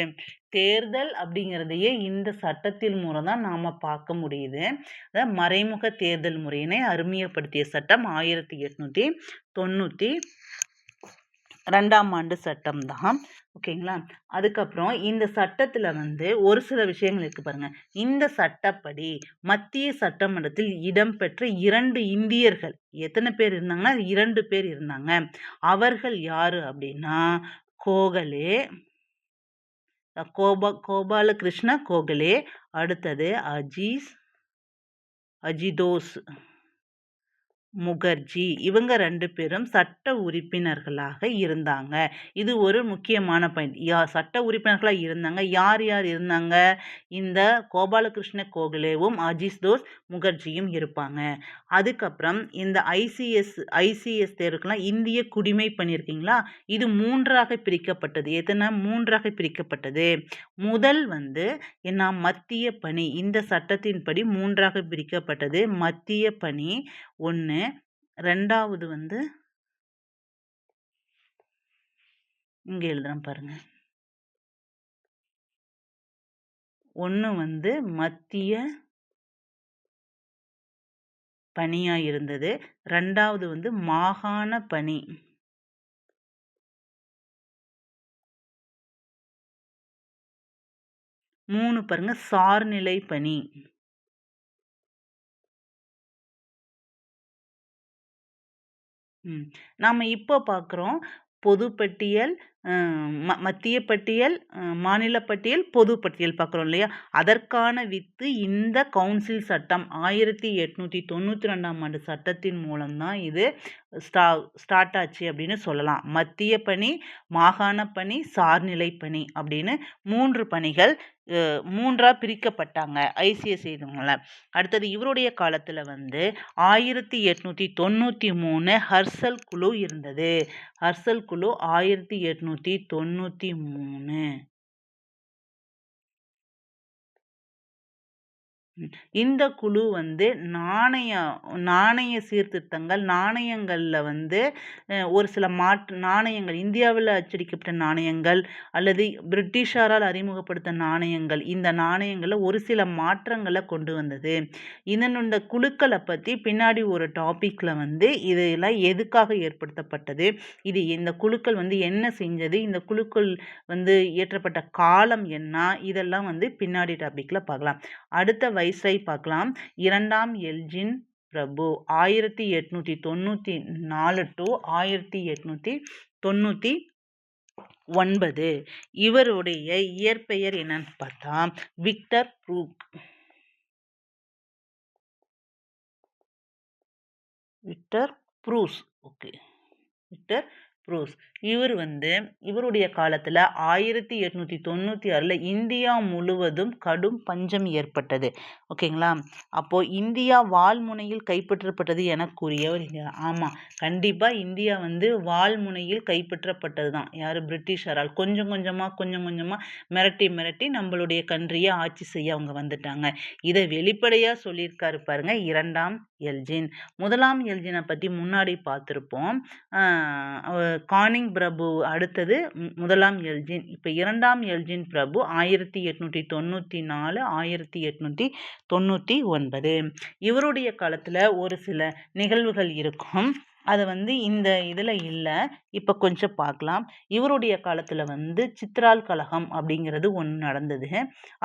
தேர்தல் அப்படிங்கிறதையே இந்த சட்டத்தின் மூலம் தான் நாம பார்க்க முடியுது. மறைமுக தேர்தல் முறையினை அறிமுகப்படுத்திய சட்டம் 1892ஆம் ஆண்டு சட்டம் தான். ஓகேங்களா? அதுக்கப்புறம் இந்த சட்டத்துல வந்து ஒரு சில விஷயங்கள் இருக்கு பாருங்க. இந்த சட்டப்படி மத்திய சட்டமன்றத்தில் இடம்பெற்ற 2 இந்தியர்கள், எத்தனை பேர் இருந்தாங்கன்னா 2 பேர் இருந்தாங்க. அவர்கள் யாரு அப்படின்னா கோகலே, கோபாலகிருஷ்ண கோகலே, அடுத்தது அஜிதோஸ் முகர்ஜி. இவங்க 2 பேரும் சட்ட உறுப்பினர்களாக இருந்தாங்க. இது ஒரு முக்கியமான பாயிண்ட். சட்ட உறுப்பினர்களா இருந்தாங்க. யார் யார் இருந்தாங்க? இந்த கோபாலகிருஷ்ண கோகலேவும் அஜிதோஸ் முகர்ஜியும் இருப்பாங்க. அதுக்கப்புறம் இந்த ஐசிஎஸ் தேர்வுக்கெல்லாம் இந்திய குடிமை பண்ணியிருக்கீங்களா? இது 3ஆக பிரிக்கப்பட்டது. எத்தனை? 3ஆக பிரிக்கப்பட்டது. முதல் வந்து என்ன? மத்திய பணி. இந்த சட்டத்தின்படி 3ஆக பிரிக்கப்பட்டது. மத்திய பணி 1. 2வது வந்து இங்க எழுதுறேன் பாருங்க. 1 வந்து மத்திய பணியா இருந்தது. 2வது வந்து மாகாண பணி. 3 பாருங்க சார்நிலை பணி. நாம இப்போ பார்க்குறோம். பொதுப்பட்டியல், அ மத்திய பட்டியல், மாநில பட்டியல், பொது பட்டியல் பார்க்குறோம் இல்லையா? அதற்கான வித்து இந்த கவுன்சில் சட்டம் 1892ஆம் ஆண்டு சட்டத்தின் மூலம் தான் இது ஸ்டா ஸ்டார்ட் ஆச்சு அப்படின்னு சொல்லலாம். மத்திய பணி, மாகாண பணி, சார்நிலை பணி அப்படின்னு 3 பணிகள் 3ஆ பிரிக்கப்பட்டாங்க ஐசிஎஸ்இ இதுல. அடுத்தது இவருடைய காலத்துல வந்து 1893 ஹர்சல் குழு இருந்தது. ஹர்சல் குழு 1893. இந்த குழு வந்து நாணய சீர்திருத்தங்கள், நாணயங்கள்ல வந்து ஒரு சில நாணயங்கள் இந்தியாவுல அச்சடிக்கப்பட்ட நாணயங்கள் அல்லது பிரிட்டிஷாரால் அறிமுகப்படுத்த நாணயங்கள், இந்த நாணயங்கள்ல ஒரு சில மாற்றங்கள கொண்டு வந்தது. இந்த குழுக்கள பத்தி பின்னாடி ஒரு டாபிக்ல வந்து இதெல்லாம் எதுக்காக ஏற்படுத்தப்பட்டது, இந்த குழுக்கள் வந்து என்ன செஞ்சது, இந்த குழுக்கள் வந்து இயற்றப்பட்ட காலம் என்ன, இதெல்லாம் வந்து பின்னாடி டாபிக்ல பார்க்கலாம். அடுத்த வைஸ்ராய் பார்க்கலாம். 2ஆம் எல்ஜின் பிரபு 1894 to 1899. இவருடைய இயற்பெயர் என்னன்னு பார்த்தா Victor Brook. Victor Bruce. Okay, Victor Bruce. இவருடைய காலத்துல 1896ல இந்தியா முழுவதும் கடும் பஞ்சம் ஏற்பட்டது. ஓகேங்களா? அப்போ இந்தியா வாள்முனையில் கைப்பற்றப்பட்டது என கூறியவர் ஆமா, கண்டிப்பா இந்தியா வந்து வாள்முனையில் கைப்பற்றப்பட்டது தான். யாரு? பிரிட்டிஷாரால். கொஞ்சம் கொஞ்சமா மிரட்டி நம்மளுடைய கண்ட்ரியை ஆட்சி செய்ய அவங்க வந்துட்டாங்க. இதை வெளிப்படையா சொல்லியிருக்காரு பாருங்க 2ஆம் எல்ஜின். 1ஆம் எல்ஜினை பத்தி முன்னாடி பார்த்திருப்போம். கானிங் பிரபு அடுத்தது 1ஆம் எல்ஜின். இப்ப 2ஆம் எல்ஜின் பிரபு 1894 1899. இவருடைய காலத்துல ஒரு சில நிகழ்வுகள் இருக்கும். அது வந்து இந்த இதுல இல்ல. இப்ப கொஞ்சம் பார்க்கலாம். இவருடைய காலத்துல வந்து சித்ரால் கலகம் அப்படிங்கிறது ஒண்ணு நடந்தது.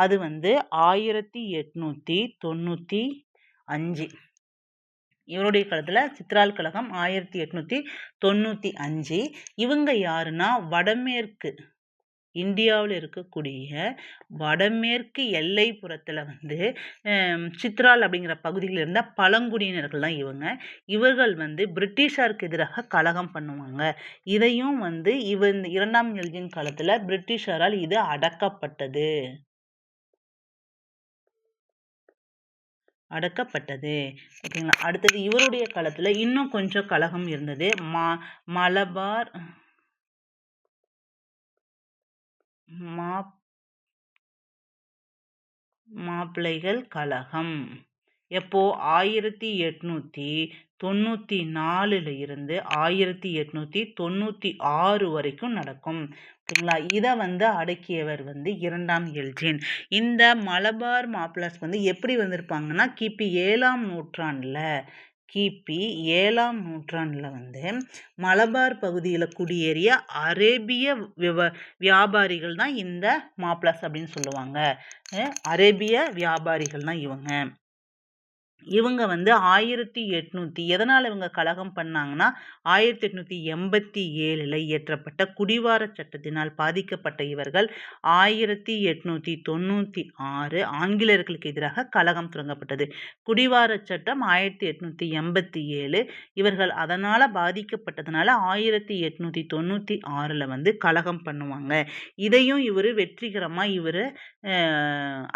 அது வந்து 1895. இவருடைய காலத்துல சித்ரால் கலகம் 1895. இவங்க யாருன்னா வடமேற்கு இந்தியாவில் இருக்கக்கூடிய வடமேற்கு எல்லைப்புறத்துல வந்து சித்ரால் அப்படிங்கிற பகுதியில் இருந்த பழங்குடியினர்கள் தான் இவங்க. இவர்கள் வந்து பிரிட்டிஷாருக்கு எதிராக கலகம் பண்ணுவாங்க. இதையும் வந்து 2ஆம் எல்ஜின் காலத்துல பிரிட்டிஷாரால் இது அடக்கப்பட்டது. ஓகேங்களா? அடுத்தது இவருடைய காலத்துல இன்னும் கொஞ்சம் கலகம் இருந்தது. மலபார் மாப்பிள்ளைகள் கலகம் எப்போ 1894 இருந்து 1896 வரைக்கும் நடக்கும். ஓகேங்களா? இதை வந்து அடக்கியவர் வந்து 2ஆம் எல்ஜின். இந்த மலபார் மாப்பிள்ளஸ் வந்து எப்படி வந்திருப்பாங்கன்னா கிபி 7ஆம் நூற்றாண்டுல வந்து மலபார் பகுதியில் குடியேறிய அரேபிய வியாபாரிகள் தான் இந்த மாப்பிள்ளஸ் அப்படின்னு சொல்லுவாங்க. அரேபிய வியாபாரிகள் தான் இவங்க வந்து 1800 எதனால இவங்க கலகம் பண்ணாங்கன்னா 1887 இயற்றப்பட்ட குடிவார சட்டத்தினால் பாதிக்கப்பட்ட இவர்கள் 1896 ஆங்கிலேயர்களுக்கு எதிராக கலகம் தொடங்கப்பட்டது. குடிவார சட்டம் 1887. இவர்கள் அதனால பாதிக்கப்பட்டதுனால 1896ல வந்து கலகம் பண்ணுவாங்க. இதையும் இவரு வெற்றிகரமா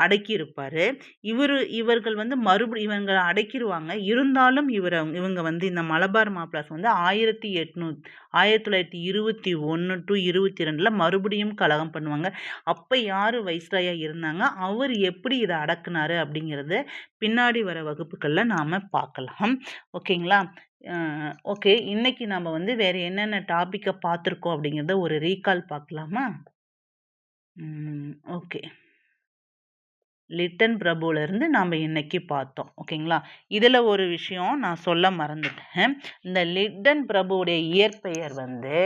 அடக்கி இருப்பாரு. இவர்கள் வந்து இவங்க அடக்கிடுவாங்க. இருந்தாலும் இவங்க வந்து இந்த மலபார் மாப்பிளாஸ் வந்து 1921 to 22ல மறுபடியும் கலகம் பண்ணுவாங்க. அப்ப யாரு வைஸ்ராயா இருந்தாங்க, அவர் எப்படி இதை அடக்குனாரு அப்படிங்கறது பின்னாடி வர வகுப்புகள்ல நாம பார்க்கலாம். ஓகேங்களா? ஓகே, இன்னைக்கு நாம வந்து வேற என்னென்ன டாபிக்க பார்த்திருக்கோம் அப்படிங்கறத ஒரு ரீகால் பார்க்கலாமா? ஓகே. லிட்டன் பிரபுவிலிருந்து நாம் இன்னைக்கு பார்த்தோம். ஓகேங்களா? இதில் ஒரு விஷயம் நான் சொல்ல மறந்துட்டேன். இந்த லிட்டன் பிரபுவுடைய இயற்பெயர் வந்து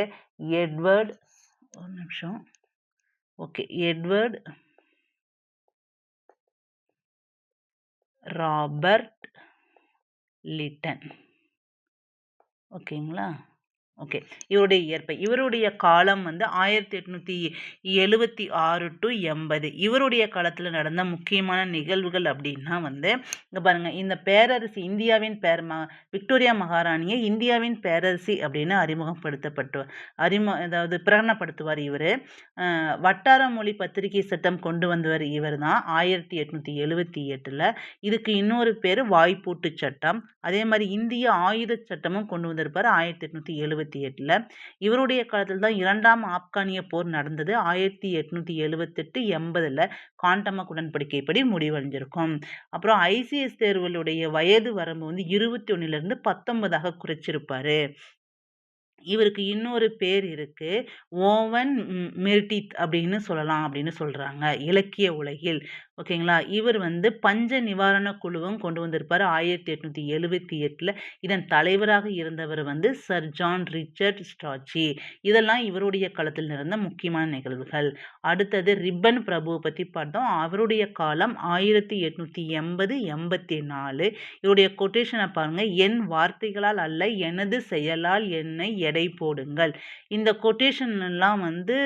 எட்வர்ட், ஒரு நிமிஷம், ஓகே, எட்வர்ட் ராபர்ட் லிட்டன். ஓகேங்களா? ஓகே. இவருடைய இயற்பெயர். இவருடைய காலம் வந்து 1876 to 80. இவருடைய காலத்துல நடந்த முக்கியமான நிகழ்வுகள் அப்படின்னா வந்து, இங்க பாருங்க, இந்த பேரரசி இந்தியாவின் விக்டோரியா மகாராணியை இந்தியாவின் பேரரசி அப்படின்னு அதாவது பிரகடனப்படுத்துவார் இவரு. வட்டார மொழி பத்திரிகை சட்டம் கொண்டு வந்தவர் இவர் தான் 1878ல. இதுக்கு இன்னொரு பேரு வாய்ப்பூட்டு சட்டம். அதே மாதிரி இந்திய ஆயுத சட்டமும் கொண்டு வந்திருப்பார் 1878ல. இவருடைய காலத்தில் தான் 2ஆம் ஆப்கானிய போர் நடந்தது 1878-80ல காண்டமக் உடன்படிக்கைப்படி முடிவடைஞ்சிருக்கும். அப்புறம் ஐசிஎஸ் தேர்வுகளுடைய வயது வரம்பு வந்து 21லிருந்து 19ஆக குறைச்சிருப்பாரு. இவருக்கு இன்னொரு பேர் இருக்கு, ஓவன் மெர்டித் அப்படின்னு சொல்லலாம் அப்படின்னு சொல்றாங்க இலக்கிய உலகில். ஓகேங்களா? இவர் வந்து பஞ்ச நிவாரண குழுவும் கொண்டு வந்திருப்பாரு 1878ல. இதன் தலைவராக இருந்தவர் வந்து சர் ஜான் ரிச்சர்ட் ஸ்ட்ராச்சி. இதெல்லாம் இவருடைய காலத்தில் நடந்த முக்கியமான நிகழ்வுகள். அடுத்தது ரிப்பன் பிரபுவை பற்றி பார்த்தோம். அவருடைய காலம் 1880-84. இவருடைய கொட்டேஷனை பாருங்க, என் வார்த்தைகளால் அல்ல எனது செயலால் என்னை எடை போடுங்கள். இந்த கொட்டேஷன் எல்லாம் வந்து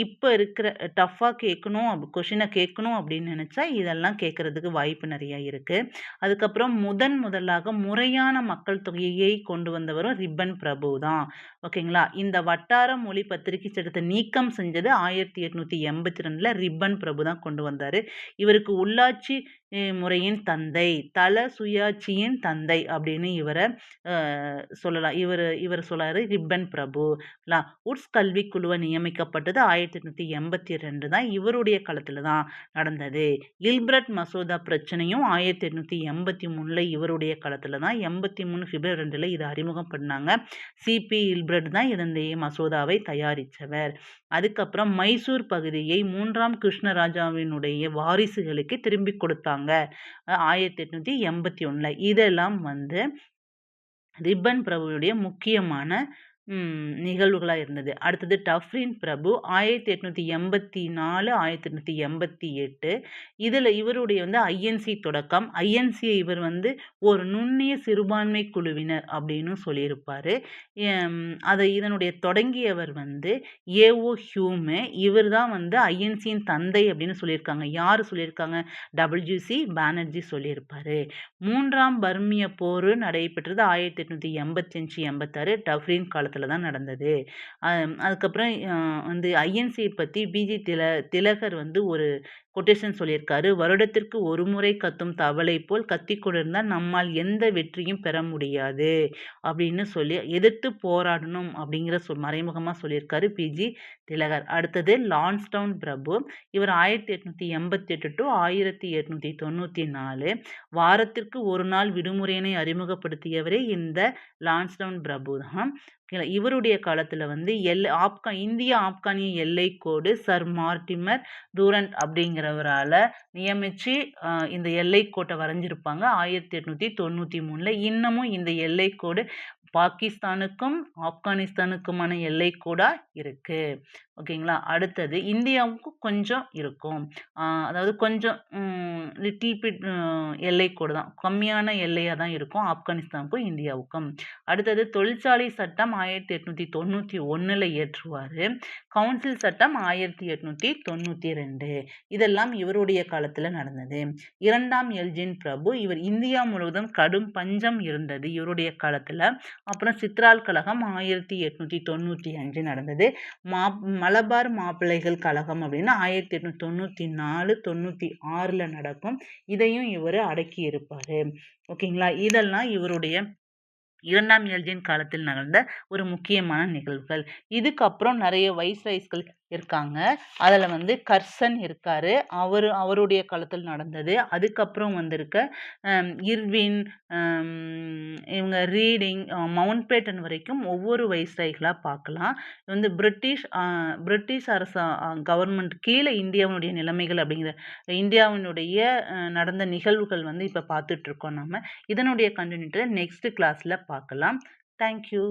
இப்போ இருக்கிற டஃப்பாக கேட்கணும், கொஷினை கேட்கணும் அப்படின்னு நினச்சா இதெல்லாம் கேட்கறதுக்கு வாய்ப்பு நிறைய இருக்கு. அதுக்கப்புறம் முதலாக முறையான மக்கள் தொகையை கொண்டு வந்தவரும் ரிப்பன் பிரபு தான். ஓகேங்களா? இந்த வட்டார மொழி பத்திரிகை சட்டத்தை நீக்கம் செஞ்சது 1882ல ரிப்பன் பிரபு தான் கொண்டு வந்தாரு. இவருக்கு உள்ளாட்சி முறையின் தந்தை, தல சுயாட்சியின் தந்தை அப்படின்னு இவரை சொல்லலாம். இவர் சொல்லாரு ரிப்பன் பிரபு. உட்ஸ் கல்வி குழுவை நியமிக்கப்பட்டது 1882 தான். இவருடைய காலத்துல தான் நடந்தது. இல்பர்ட் மசோதா பிரச்சனையும் 1883ல இவருடைய காலத்துல தான். 83 பிப்ரவரி 2ல இதை அறிமுகம் பண்ணாங்க. சிபி இல்பர்ட் தான் இதனுடைய மசோதாவை தயாரித்தவர். அதுக்கப்புறம் மைசூர் பகுதியை 3ஆம் கிருஷ்ணராஜாவினுடைய வாரிசுகளுக்கு திரும்பி கொடுத்தாங்க 1881ல. இதெல்லாம் வந்து ரிப்பன் பிரபுவுடைய முக்கியமான நிகழ்வுகளாக இருந்தது. அடுத்தது டஃப்ரின் பிரபு 1884 1888. இதில் இவருடைய வந்து ஐஎன்சி தொடக்கம். ஐஎன்சியை இவர் வந்து ஒரு நுண்ணிய சிறுபான்மை குழுவினர் அப்படின்னு சொல்லியிருப்பார். இதனுடைய தொடங்கியவர் வந்து ஏஓ ஹியூமே. இவர் தான் வந்து ஐஎன்சியின் தந்தை அப்படின்னு சொல்லியிருக்காங்க. யார் சொல்லியிருக்காங்க? WC பானர்ஜி சொல்லியிருப்பார். 3ஆம் பர்மிய போர் நடைபெற்றது 1885-86 டஃப்ரின் காலத்தில் தான் நடந்தது. அதுக்கப்புறம் வந்து ஐஎன்சியை பற்றி பிஜி திலகர் வந்து ஒரு கொட்டேஷன் சொல்லியிருக்காரு. வருடத்திற்கு ஒரு முறை கத்தும் தவளை போல் கத்திக் கொண்டிருந்தால் நம்மால் எந்த வெற்றியும் பெற முடியாது அப்படின்னு சொல்லி எதிர்த்து போராடணும் அப்படிங்கிற மறைமுகமாக சொல்லியிருக்காரு பிஜி திலகர். அடுத்தது லான்ஸ்டவுன் பிரபு. இவர் 1888 to 1894 வாரத்திற்கு ஒரு நாள் விடுமுறையினை அறிமுகப்படுத்தியவரே இந்த லான்ஸ்டவுன் பிரபு தான். இவருடைய காலத்துல வந்து இந்திய ஆப்கானிய எல்லைக்கோடு சர் மார்டிமர் டூரண்ட் அப்படிங்கிறவரால நியமிச்சு இந்த எல்லைக்கோட்டை வரைஞ்சிருப்பாங்க 1893ல. இன்னமும் இந்த எல்லைக்கோடு பாகிஸ்தானுக்கும் ஆப்கானிஸ்தானுக்குமான எல்லைக்கோடா இருக்கு. ஓகேங்களா? அடுத்தது இந்தியாவுக்கும் கொஞ்சம் இருக்கும். அதாவது கொஞ்சம் லிட்டில் பிட் எல்லைக்கோடு தான், கம்மியான எல்லையாக தான் இருக்கும் ஆப்கானிஸ்தானுக்கும் இந்தியாவுக்கும். அடுத்தது தொழிற்சாலை சட்டம் 1891ல் இயற்றுவார். கவுன்சில் சட்டம் 1892. இதெல்லாம் இவருடைய காலத்தில் நடந்தது. 2ஆம் எல்ஜின் பிரபு. இவர் இந்தியா முழுவதும் கடும் பஞ்சம் இருந்தது இவருடைய காலத்தில். அப்புறம் சித்ரால் கழகம் 1895 நடந்தது. மலபார் மாப்பிள்ளைகள் கழகம் அப்படின்னு 1894-96ல நடக்கும். இதையும் இவர் அடக்கி இருப்பாரு. ஓகேங்களா? இதெல்லாம் இவருடைய இரண்டாம் எல்ஜின் காலத்தில் நிகழ்ந்த ஒரு முக்கியமான நிகழ்வுகள். இதுக்கப்புறம் நிறைய வைஸ்ராய்ஸ்கள் இருக்காங்க. அதில் வந்து கர்சன் இருக்காரு, அவருடைய காலத்தில் நடந்தது. அதுக்கப்புறம் வந்திருக்க இர்வின், இவங்க ரீடிங், மவுண்ட்பேட்டன் வரைக்கும் ஒவ்வொரு வைஸ்ராய்களாக பார்க்கலாம். வந்து பிரிட்டிஷ் அரசு கவர்மெண்ட் கீழே இந்தியாவினுடைய நிலைமைகள் அப்படிங்கிற இந்தியாவினுடைய நடந்த நிகழ்வுகள் வந்து இப்போ பார்த்துட்ருக்கோம். நம்ம இதனுடைய கண்டினியூட்டி நெக்ஸ்ட் கிளாஸில் பார்க்கலாம். Thank you.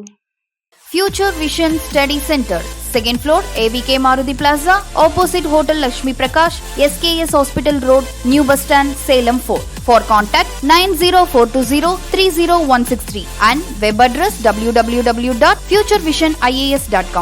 Future Vision Study Center, second floor, ABK Maruti Plaza, opposite Hotel Lakshmi Prakash, SKS Hospital Road, New Bus Stand, Salem 4. For contact 90420 30163 and web address www.futurevision.ias.com.